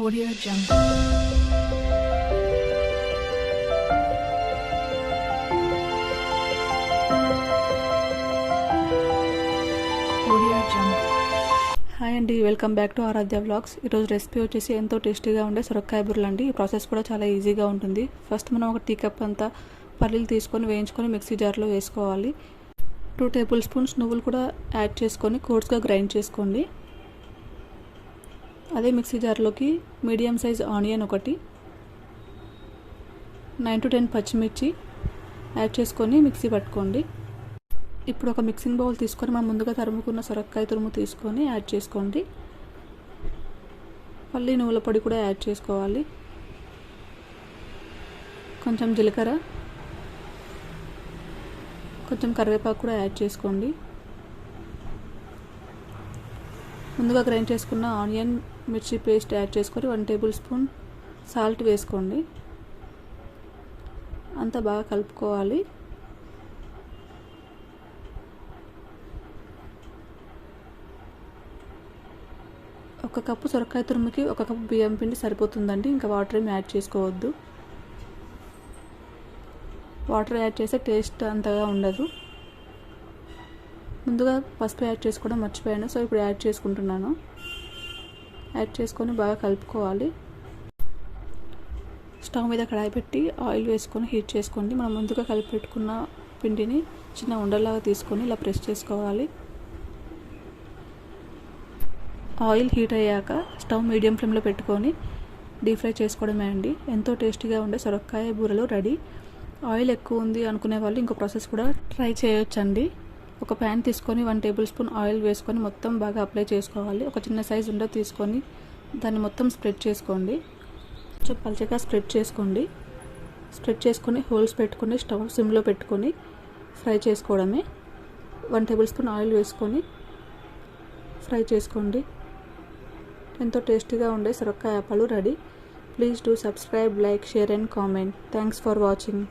Audio Jungle. Audio Jungle. Hi అండి, welcome back to Aaradhya vlogs. ఈరోజు recipe వచ్చేసి ఎంతో టేస్టీగా ఉండే సొరకాయ బుర్రలు అండి. ఈ ప్రాసెస్ కూడా చాలా ఈజీగా ఉంటుంది. ఫస్ట్ మనం ఒక టీ కప్ అంతా పల్లీలు తీసుకొని వేయించుకొని మిక్సీ జార్లో వేసుకోవాలి. 2 టేబుల్ స్పూన్స్ నువ్వులు కూడా యాడ్ చేసుకొని కోర్స్గా గ్రైండ్ చేసుకోండి. అదే మిక్సీ జార్లోకి మీడియం సైజ్ ఆనియన్ ఒకటి, 9 to 10 పచ్చిమిర్చి యాడ్ చేసుకొని మిక్సీ పట్టుకోండి. ఇప్పుడు ఒక మిక్సింగ్ బౌల్ తీసుకొని మనం ముందుగా తరుముకున్న సొరకాయ తురుము తీసుకొని యాడ్ చేసుకోండి. పల్లి నువ్వుల పొడి కూడా యాడ్ చేసుకోవాలి. కొంచెం జీలకర్ర, కొంచెం కరివేపాకు కూడా యాడ్ చేసుకోండి. ముందుగా గ్రైండ్ చేసుకున్న ఆనియన్ మిర్చి పేస్ట్ యాడ్ చేసుకొని 1 టేబుల్ స్పూన్ సాల్ట్ వేసుకోండి. అంతా బాగా కలుపుకోవాలి. ఒక కప్పు సొరకాయ తురుముకి 1 కప్పు బియ్యం పిండి సరిపోతుందండి. ఇంకా వాటర్ ఏమి యాడ్ చేసుకోవద్దు. వాటర్ యాడ్ చేస్తే టేస్ట్ అంతగా ఉండదు. ముందుగా పసుపు యాడ్ చేసుకోవడం మర్చిపోయాను, సో ఇప్పుడు యాడ్ చేసుకుంటున్నాను. యాడ్ చేసుకొని బాగా కలుపుకోవాలి. స్టవ్ మీద కడాయి పెట్టి ఆయిల్ వేసుకొని హీట్ చేసుకోండి. మనం ముందుగా కలిపి పెట్టుకున్న పిండిని చిన్న ఉండలాగా తీసుకొని ఇలా ప్రెస్ చేసుకోవాలి. ఆయిల్ హీట్ అయ్యాక స్టవ్ మీడియం ఫ్లేమ్లో పెట్టుకొని డీప్ ఫ్రై చేసుకోవడమే అండి. ఎంతో టేస్టీగా ఉండే సొరకాయ బూరెలు రెడీ. ఆయిల్ ఎక్కువ ఉంది అనుకునే వాళ్ళు ఇంకో ప్రాసెస్ కూడా ట్రై చేయొచ్చండి. ఒక ప్యాన్ తీసుకొని 1 టేబుల్ స్పూన్ ఆయిల్ వేసుకొని మొత్తం బాగా అప్లై చేసుకోవాలి. ఒక చిన్న సైజు ఉండ తీసుకొని దాన్ని మొత్తం స్ప్రెడ్ చేసుకోండి. కొంచెం పల్చగా స్ప్రెడ్ చేసుకోండి. స్ప్రెడ్ చేసుకొని హోల్స్ పెట్టుకొని స్టవ్ సిమ్లో పెట్టుకొని ఫ్రై చేసుకోవడమే. 1 టేబుల్ స్పూన్ ఆయిల్ వేసుకొని ఫ్రై చేసుకోండి. ఎంతో టేస్టీగా ఉండే సొరకాయ అప్పాలు ready. Please do subscribe, like, share and comment. Thanks for watching.